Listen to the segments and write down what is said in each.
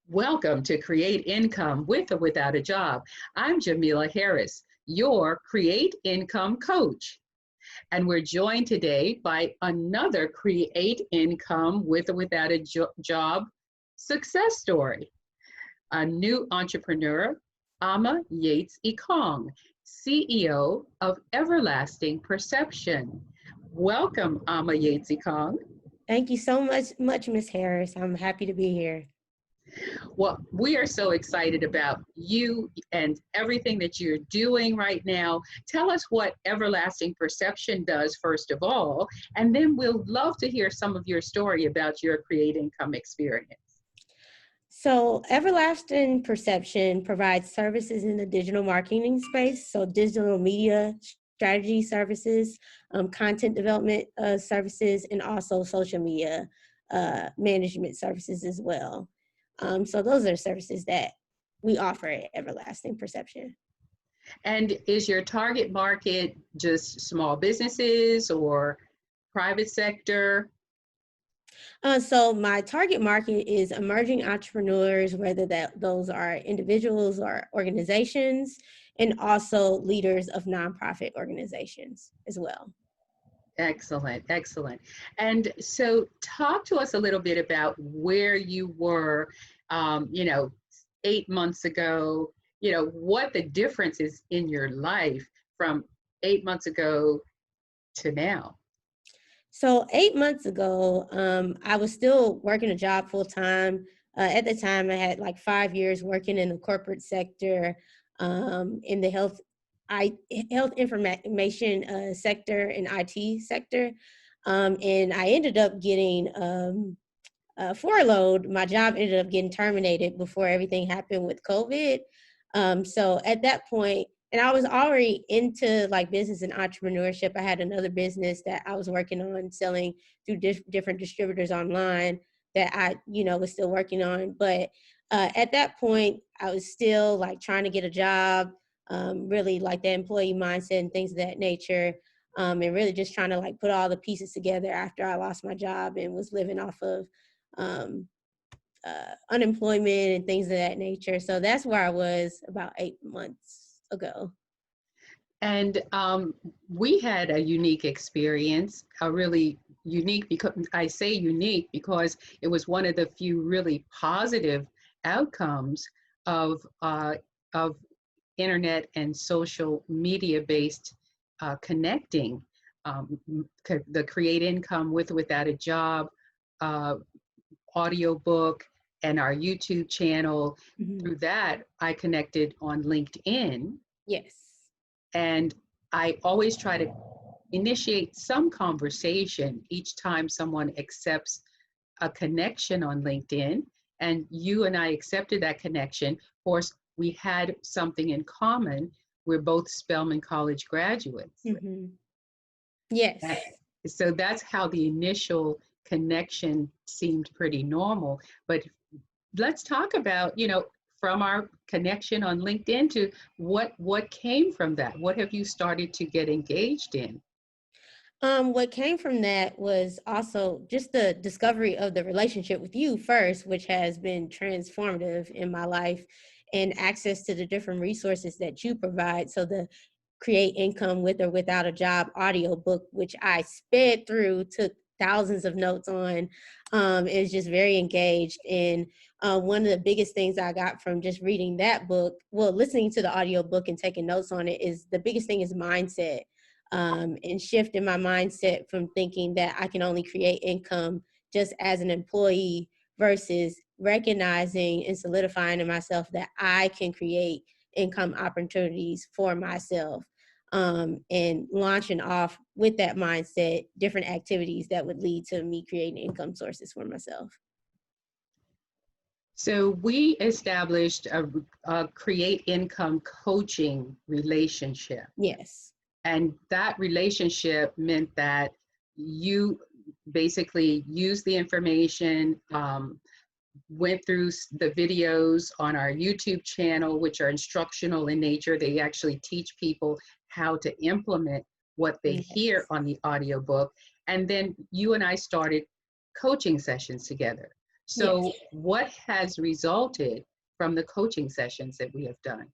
Welcome to Create Income with or Without a Job. I'm Jamila Harris, your Create Income coach. And we're joined today by another Create Income with or Without a Job success story. A new entrepreneur, Yates Ekong, CEO of Everlasting Perception. Welcome, Yates Ekong. Thank you so much, Miss Harris. I'm happy to be here. Well, we are so excited about you and everything that you're doing right now. Tell us what Everlasting Perception does, first of all, and then we'll love to hear some of your story about your Create Income experience. So, Everlasting Perception provides services in the digital marketing space, so digital media strategy services, content development services, and also social media management services as well. So those are services that we offer at Everlasting Perception. And is your target market just small businesses or private sector? So my target market is emerging entrepreneurs, whether those are individuals or organizations, and also leaders of nonprofit organizations as well. Excellent, excellent. And so talk to us a little bit about where you were, um, you know, 8 months ago, what the difference is in your life from 8 months ago to now. So 8 months ago, I was still working a job full time. At the time, I had like 5 years working in the corporate sector, in the health information sector and IT sector, and I ended up getting furloughed. My job ended up getting terminated before everything happened with COVID. So at that point, and I was already into like business and entrepreneurship. I had another business that I was working on selling through different distributors online that I was still working on. But at that point, I was still like trying to get a job, really like the employee mindset and things of that nature. And really just trying to like put all the pieces together after I lost my job and was living off of um, unemployment and things of that nature. So that's where I was about 8 months ago. And we had a unique experience, a really unique, because I say unique because it was one of the few really positive outcomes of, of internet and social media based connecting. The Create Income with or Without a Job uh, audiobook and our YouTube channel. Mhm. Through that, I connected on LinkedIn, Yes. and I always try to initiate some conversation each time someone accepts a connection on LinkedIn. And you and I accepted that connection. Of course, we had something in common. We're both Spelman College graduates. Hmm. Yes. That- So that's how the initial connection seemed pretty normal. But let's talk about, from our connection on LinkedIn to what came from that. What have you started to get engaged in? What came from that was also just the discovery of the relationship with you first, which has been transformative in my life, and access to the different resources that you provide. So the Create Income with or Without a Job audiobook, which I sped through, took thousands of notes on, is just very engaged. And one of the biggest things I got from just reading that book, well, listening to the audiobook and taking notes on it, is the biggest thing is mindset, and shift in my mindset from thinking that I can only create income just as an employee versus recognizing and solidifying in myself that I can create income opportunities for myself, and launching off with that mindset different activities that would lead to me creating income sources for myself. So we established a Create Income coaching relationship. Yes. And that relationship meant that you basically used the information, went through the videos on our YouTube channel, which are instructional in nature. They actually teach people how to implement what they hear Yes. on the audiobook. And then you and I started coaching sessions together. So, Yes. what has resulted from the coaching sessions that we have done?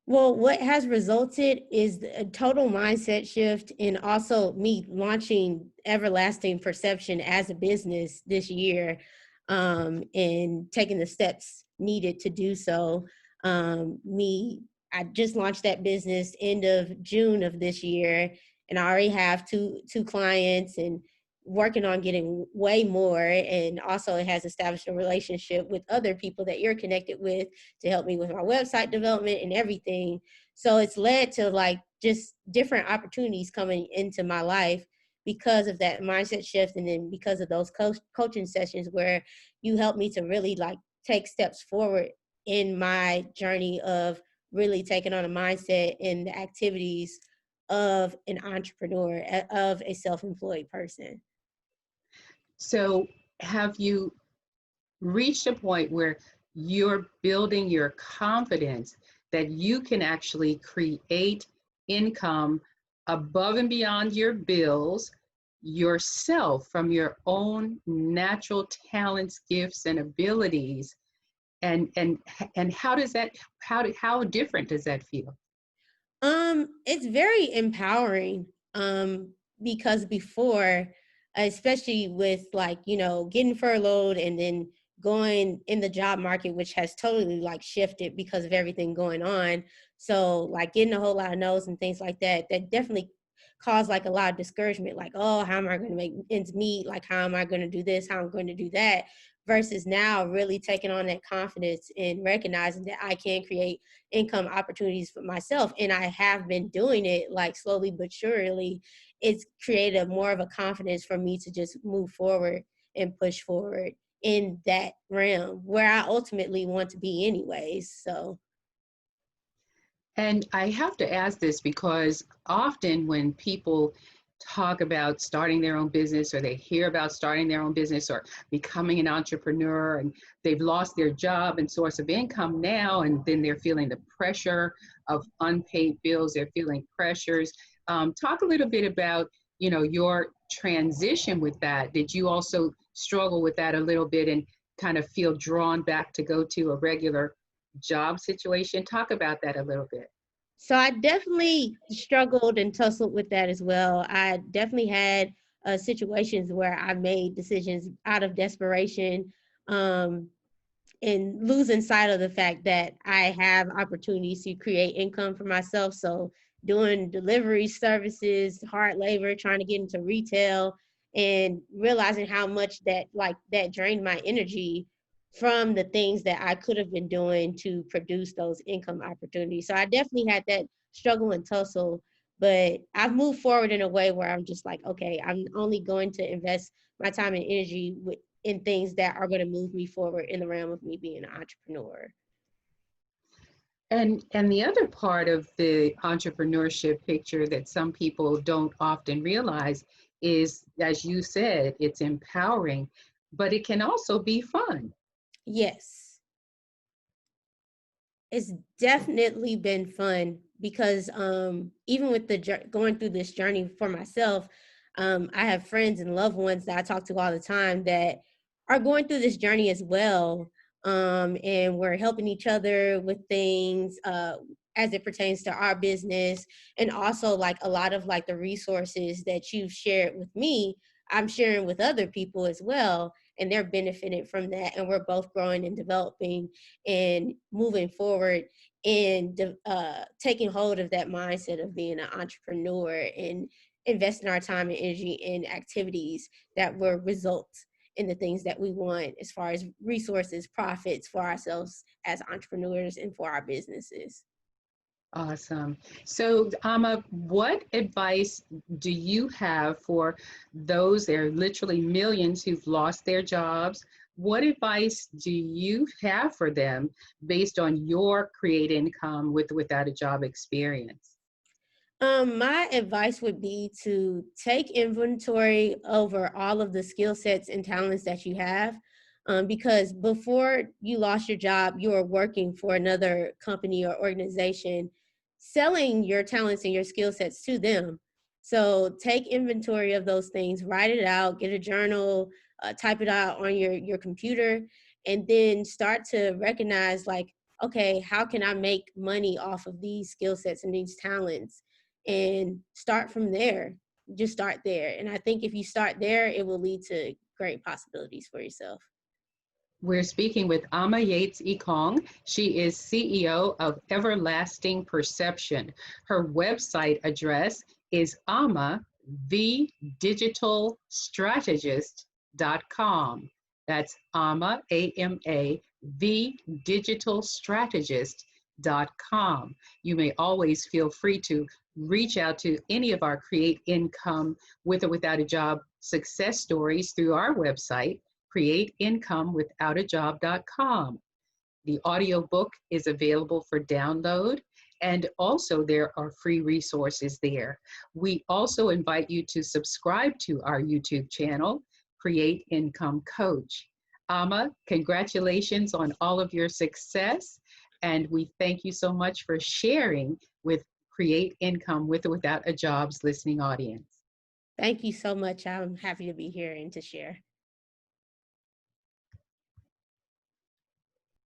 Well, what has resulted is a total mindset shift and also me launching Everlasting Perception as a business this year, and taking the steps needed to do so. I just launched that business end of June of this year, and I already have two clients and working on getting way more. And also, it has established a relationship with other people that you're connected with to help me with my website development and everything. So it's led to like just different opportunities coming into my life because of that mindset shift. And then because of those coaching sessions where you help me to really like take steps forward in my journey of really taking on a mindset and the activities of an entrepreneur, of a self-employed person. So, have you reached a point where you're building your confidence that you can actually create income above and beyond your bills yourself from your own natural talents, gifts, and abilities? And how does that how different does that feel? It's very empowering. Because before, especially with like, getting furloughed and then going in the job market, which has totally like shifted because of everything going on. So like getting a whole lot of no's and things like that, that definitely caused like a lot of discouragement. Like, oh, how am I going to make ends meet? Like, how am I going to do this? How am I going to do that? Versus now really taking on that confidence and recognizing that I can create income opportunities for myself, and I have been doing it like slowly but surely. It's created more of a confidence for me to just move forward and push forward in that realm where I ultimately want to be anyways. So And I have to ask this because often when people talk about starting their own business or they hear about starting their own business or becoming an entrepreneur and they've lost their job and source of income now, and then they're feeling the pressure of unpaid bills, they're feeling pressures. Talk a little bit about, your transition with that. Did you also struggle with that a little bit and kind of feel drawn back to go to a regular job situation? Talk about that a little bit. So I definitely struggled and tussled with that as well. I definitely had situations where I made decisions out of desperation, um, and losing sight of the fact that I have opportunities to create income for myself. So doing delivery services, hard labor, trying to get into retail, and realizing how much that drained my energy from the things that I could have been doing to produce those income opportunities. So I definitely had that struggle and tussle, but I've moved forward in a way where I'm just like, okay, I'm only going to invest my time and energy in things that are going to move me forward in the realm of me being an entrepreneur. And the other part of the entrepreneurship picture that some people don't often realize is, as you said, it's empowering, but it can also be fun. Yes, it's definitely been fun because even with the going through this journey for myself, I have friends and loved ones that I talk to all the time that are going through this journey as well. And we're helping each other with things as it pertains to our business, and also like a lot of like the resources that you've shared with me, I'm sharing with other people as well, and they're benefiting from that, and we're both growing and developing and moving forward and taking hold of that mindset of being an entrepreneur and investing our time and energy in activities that will result in the things that we want as far as resources, profits for ourselves as entrepreneurs and for our businesses. Awesome. So, Amma, what advice do you have for those, there are literally millions who've lost their jobs? What advice do you have for them based on your create income with without a job experience? My advice would be to take inventory over all of the skill sets and talents that you have. Because before you lost your job, you were working for another company or organization, selling your talents and your skill sets to them. So take inventory of those things, write it out, get a journal, type it out on your computer, and then start to recognize like, okay, how can I make money off of these skill sets and these talents, and start from there. Just start there. And I think if you start there, it will lead to great possibilities for yourself. We're speaking with Ama Yates Ekong. She is CEO of Everlasting Perception. Her website address is thedigitalstrategist.com. That's Ama, A-M-A, thedigitalstrategist.com. You may always feel free to reach out to any of our Create Income with or without a job success stories through our website, createincomewithoutajob.com. The audiobook is available for download, and also there are free resources there. We also invite you to subscribe to our YouTube channel, Create Income Coach. Ama, congratulations on all of your success, and we thank you so much for sharing with Create Income with or without a job's listening audience. Thank you so much. I'm happy to be here and to share.